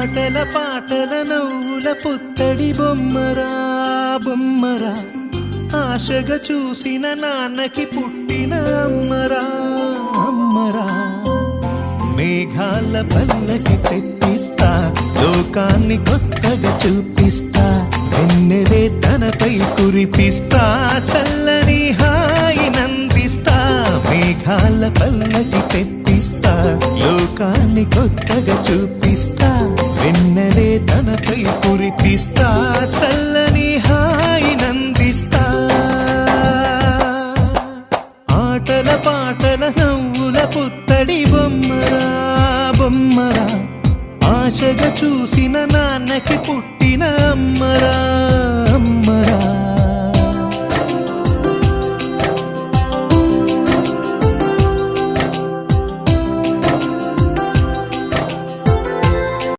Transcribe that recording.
ఆటల పాటల నవ్వుల పుత్తడి బొమ్మరా బొమ్మరా, ఆశగా చూసిన నాన్నకి పుట్టిన అమ్మరా అమ్మరా. మేఘాల పల్లకి తెప్పిస్తా, లోకాన్ని కొత్తగా చూపిస్తా, వెన్నెలే తనపై కురిపిస్తా, చల్లని హాయి నందిస్తా. మేఘాల పల్లకి తెప్పిస్తా, లోకాన్ని కొత్తగా చూపిస్తా, వెన్నెలే తనపై కురిపిస్తా, చల్లని హాయి నందిస్తా. ఆటల పాటల నవ్వుల పుత్తడి బొమ్మరా బొమ్మరా, ఆశగా చూసిన నాన్నకి పుట్టిన అమ్మరా అమ్మరా.